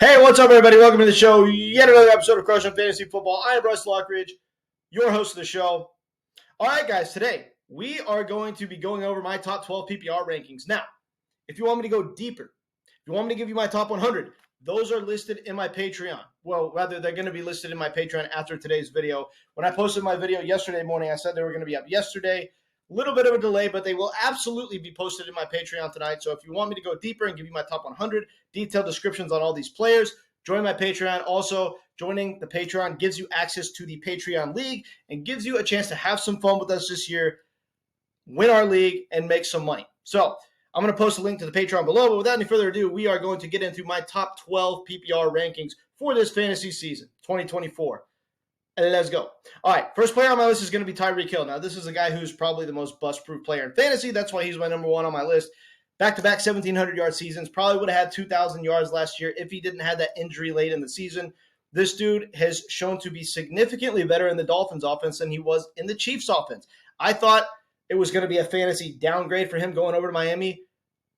Hey, what's up, everybody? Welcome to the show. Yet another episode of Crush on Fantasy Football. I am Russ Lockridge, your host of the show. All right, guys, today we are going to be going over my top 12 PPR rankings. Now, if you want me to go deeper, if you want me to give you my top 100, those are listed in my Patreon. Well, rather, they're going to be listed in my Patreon after today's video. When I posted my video yesterday morning, I said they were going to be up yesterday. A little bit of a delay, but they will absolutely be posted in my Patreon tonight. So if you want me to go deeper and give you my top 100, detailed descriptions on all these players, join my Patreon. Also, joining the Patreon gives you access to the Patreon League and gives you a chance to have some fun with us this year, win our league, and make some money. So I'm going to post a link to the Patreon below, but without any further ado, we are going to get into my top 12 PPR rankings for this fantasy season, 2024. And let's go. All right, first player on my list is going to be Tyreek Hill. Now, this is a guy who's probably the most bust-proof player in fantasy. That's why he's my number one on my list. Back-to-back 1,700-yard seasons. Probably would have had 2,000 yards last year if he didn't have that injury late in the season. This dude has shown to be significantly better in the Dolphins offense than he was in the Chiefs offense. I thought it was going to be a fantasy downgrade for him going over to Miami.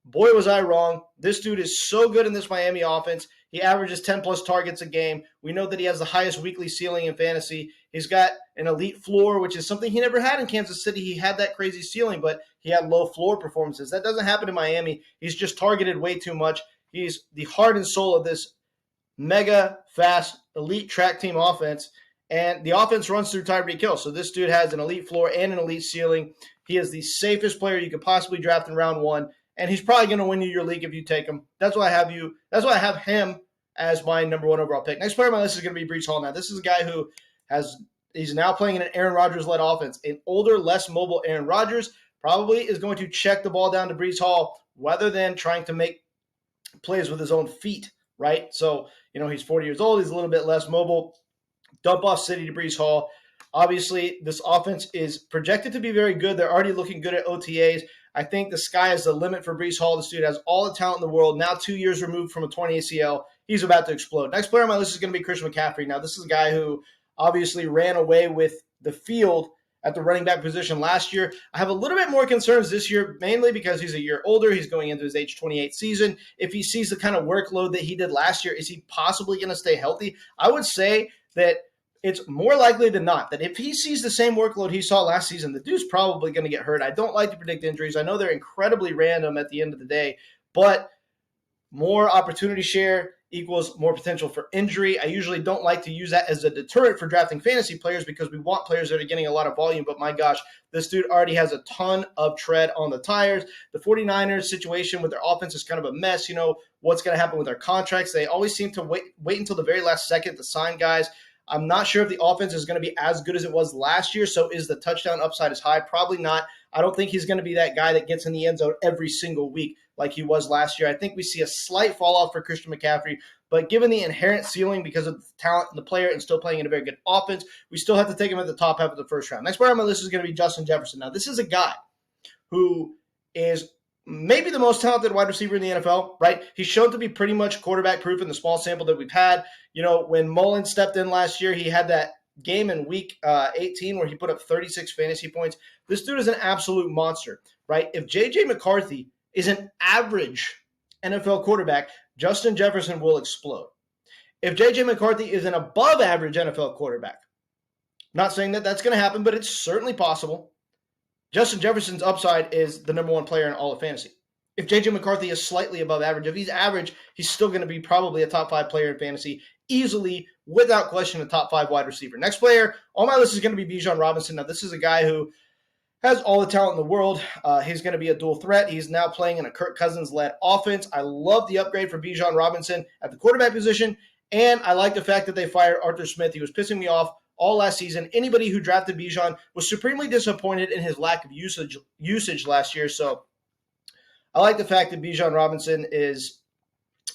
Boy, was I wrong. This dude is so good in this Miami offense. He averages 10-plus targets a game. We know that he has the highest weekly ceiling in fantasy. He's got an elite floor, which is something he never had in Kansas City. He had that crazy ceiling, but he had low floor performances. That doesn't happen in Miami. He's just targeted way too much. He's the heart and soul of this mega fast elite track team offense, and the offense runs through Tyreek Hill. So this dude has an elite floor and an elite ceiling. He is the safest player you could possibly draft in round one. And he's probably going to win you your league if you take him. That's why I have him as my number one overall pick. Next player on my list is going to be Breece Hall. Now, this is a guy who he's now playing in an Aaron Rodgers-led offense. An older, less mobile Aaron Rodgers probably is going to check the ball down to Breece Hall rather than trying to make plays with his own feet, right? So, he's 40 years old. He's a little bit less mobile. Dump off city to Breece Hall. Obviously, this offense is projected to be very good. They're already looking good at OTAs. I think the sky is the limit for Breece Hall. This dude has all the talent in the world. Now 2 years removed from a 20 ACL. He's about to explode. Next player on my list is going to be Christian McCaffrey. Now, this is a guy who obviously ran away with the field at the running back position last year. I have a little bit more concerns this year, mainly because he's a year older. He's going into his age 28 season. If he sees the kind of workload that he did last year, is he possibly going to stay healthy? I would say that it's more likely than not that if he sees the same workload he saw last season, the dude's probably going to get hurt. I don't like to predict injuries. I know they're incredibly random at the end of the day, but more opportunity share equals more potential for injury. I usually don't like to use that as a deterrent for drafting fantasy players because we want players that are getting a lot of volume. But my gosh, this dude already has a ton of tread on the tires. The 49ers situation with their offense is kind of a mess. What's going to happen with their contracts? They always seem to wait until the very last second to sign guys. I'm not sure if the offense is going to be as good as it was last year. So is the touchdown upside as high? Probably not. I don't think he's going to be that guy that gets in the end zone every single week like he was last year. I think we see a slight fall off for Christian McCaffrey, but given the inherent ceiling because of the talent and the player and still playing in a very good offense, we still have to take him at the top half of the first round. Next player on my list is going to be Justin Jefferson. Now, this is a guy who is maybe the most talented wide receiver in the NFL, right? He's shown to be pretty much quarterback proof in the small sample that we've had. When Mullins stepped in last year, he had that game in week 18 where he put up 36 fantasy points. This dude is an absolute monster, right? If J.J. McCarthy is an average NFL quarterback, Justin Jefferson will explode. If J.J. McCarthy is an above average NFL quarterback, not saying that that's going to happen, but it's certainly possible. Justin Jefferson's upside is the number one player in all of fantasy. If J.J. McCarthy is slightly above average, if he's average, he's still going to be probably a top 5 player in fantasy, easily, without question, a top 5 wide receiver. Next player on my list is going to be Bijan Robinson. Now, this is a guy who has all the talent in the world. He's going to be a dual threat. He's now playing in a Kirk Cousins-led offense. I love the upgrade for Bijan Robinson at the quarterback position, and I like the fact that they fired Arthur Smith. He was pissing me off all last season. Anybody who drafted Bijan was supremely disappointed in his lack of usage last year. So I like the fact that Bijan Robinson is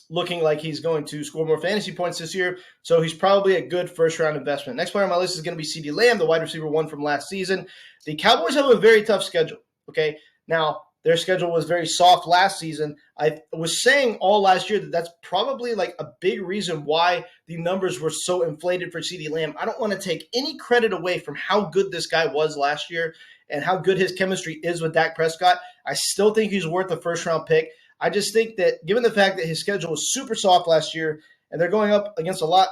looking like he's going to score more fantasy points this year. So he's probably a good first-round investment. Next player on my list is going to be CeeDee Lamb, the wide receiver one from last season. The Cowboys have a very tough schedule, okay? Now, their schedule was very soft last season. I was saying all last year that that's probably like a big reason why the numbers were so inflated for CeeDee Lamb. I don't want to take any credit away from how good this guy was last year and how good his chemistry is with Dak Prescott. I still think he's worth a first-round pick. I just think that given the fact that his schedule was super soft last year and they're going up against a lot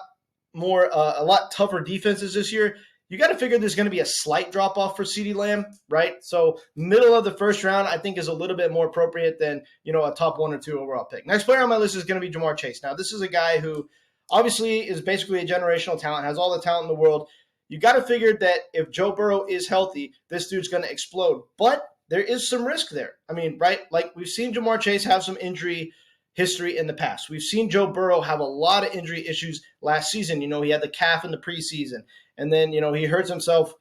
tougher defenses this year. You got to figure there's going to be a slight drop off for CeeDee Lamb, right? So middle of the first round, I think, is a little bit more appropriate than a top 1 or 2 overall pick. Next player on my list is going to be Jamar Chase. Now, this is a guy who obviously is basically a generational talent, has all the talent in the world. You got to figure that if Joe Burrow is healthy, this dude's going to explode. But there is some risk there. I mean, right? Like, we've seen Jamar Chase have some injury history in the past. We've seen Joe Burrow have a lot of injury issues last season. He had the calf in the preseason. And then, he hurts himself,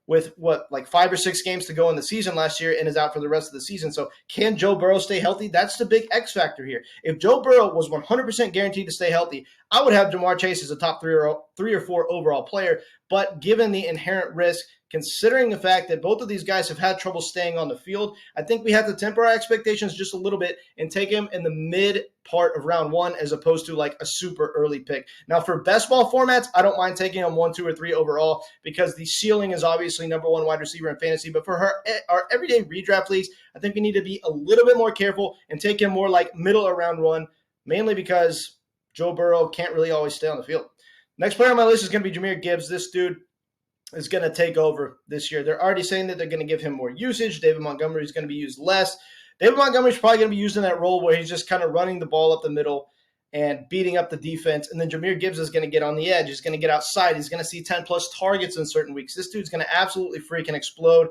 with 5 or 6 games to go in the season last year and is out for the rest of the season. So can Joe Burrow stay healthy? That's the big X factor here. If Joe Burrow was 100% guaranteed to stay healthy, I would have Jamar Chase as a top 3 or 4 overall player. But given the inherent risk, considering the fact that both of these guys have had trouble staying on the field, I think we have to temper our expectations just a little bit and take him in the mid part of round 1 as opposed to like a super early pick. Now, for best ball formats, I don't mind taking him 1, 2, or 3 overall because the ceiling is obviously number 1 wide receiver in fantasy. But for our everyday redraft leagues, I think we need to be a little bit more careful and take him more like middle of round 1, mainly because Joe Burrow can't really always stay on the field. Next player on my list is going to be Jahmyr Gibbs. This dude is going to take over this year. They're already saying that they're going to give him more usage. David Montgomery is going to be used less. David Montgomery is probably going to be used in that role where he's just kind of running the ball up the middle and beating up the defense. And then Jahmyr Gibbs is going to get on the edge. He's going to get outside. He's going to see 10-plus targets in certain weeks. This dude's going to absolutely freaking explode.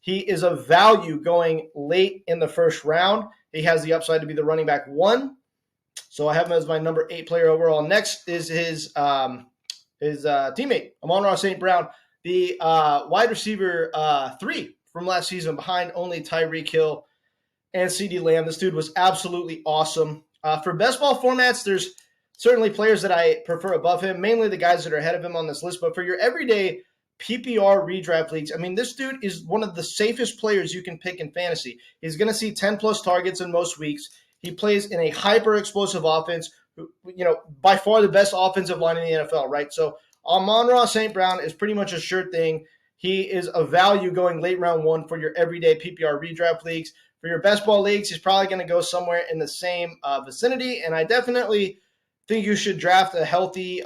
He is a value going late in the first round. He has the upside to be the running back 1. So I have him as my number 8 player overall. Next is his teammate, Amon-Ra St. Brown, the wide receiver 3 from last season behind only Tyreek Hill and CeeDee Lamb. This dude was absolutely awesome. For best ball formats, there's certainly players that I prefer above him, mainly the guys that are ahead of him on this list. But for your everyday PPR redraft leagues, I mean, this dude is one of the safest players you can pick in fantasy. He's going to see 10-plus targets in most weeks. He plays in a hyper-explosive offense, by far the best offensive line in the NFL, right? So Amon-Ra St. Brown is pretty much a sure thing. He is a value going late round 1 for your everyday PPR redraft leagues. For your best ball leagues, he's probably going to go somewhere in the same vicinity, and I definitely think you should draft a healthy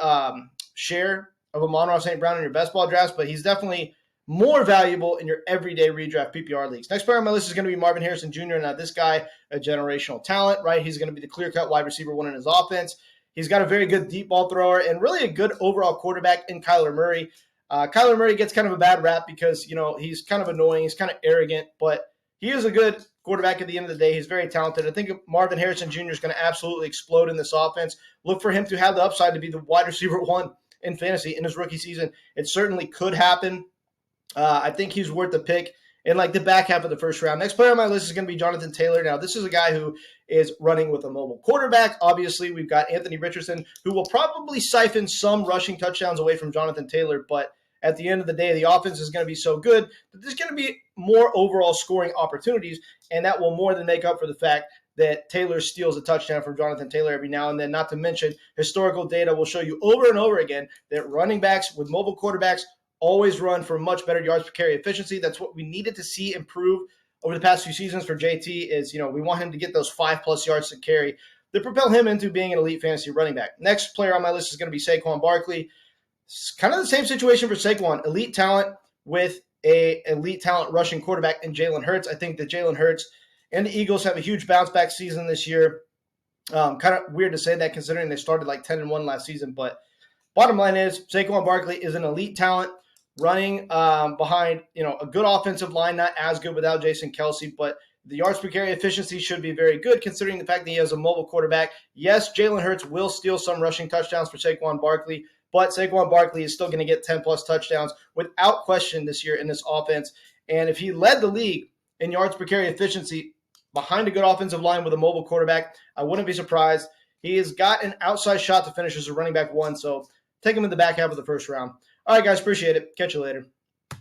share of Amon-Ra St. Brown in your best ball drafts, but he's definitely more valuable in your everyday redraft PPR leagues. Next player on my list is going to be Marvin Harrison Jr. Now, this guy, a generational talent, right? He's going to be the clear-cut wide receiver 1 in his offense. He's got a very good deep ball thrower and really a good overall quarterback in Kyler Murray. Kyler Murray gets kind of a bad rap because, he's kind of annoying. He's kind of arrogant, but he is a good quarterback at the end of the day. He's very talented. I think Marvin Harrison Jr. is going to absolutely explode in this offense. Look for him to have the upside to be the wide receiver 1 in fantasy in his rookie season. It certainly could happen. I think he's worth the pick in like the back half of the first round. Next player on my list is going to be Jonathan Taylor. Now, this is a guy who is running with a mobile quarterback. Obviously, we've got Anthony Richardson, who will probably siphon some rushing touchdowns away from Jonathan Taylor, but at the end of the day, the offense is going to be so good that there's going to be more overall scoring opportunities, and that will more than make up for the fact that Taylor steals a touchdown from Jonathan Taylor every now and then. Not to mention, historical data will show you over and over again that running backs with mobile quarterbacks always run for much better yards per carry efficiency. That's what we needed to see improve over the past few seasons for JT is, we want him to get those 5+ yards to carry that propel him into being an elite fantasy running back. Next player on my list is going to be Saquon Barkley. It's kind of the same situation for Saquon. Elite talent with a elite talent rushing quarterback in Jalen Hurts. I think that Jalen Hurts and the Eagles have a huge bounce back season this year. Kind of weird to say that considering they started like 10-1 last season, but bottom line is Saquon Barkley is an elite talent running behind, a good offensive line, not as good without Jason Kelce, but the yards per carry efficiency should be very good considering the fact that he has a mobile quarterback. Yes, Jalen Hurts will steal some rushing touchdowns for Saquon Barkley, but Saquon Barkley is still going to get 10-plus touchdowns without question this year in this offense. And if he led the league in yards per carry efficiency behind a good offensive line with a mobile quarterback, I wouldn't be surprised. He has got an outside shot to finish as a running back 1, so take him in the back half of the first round. All right, guys, appreciate it. Catch you later.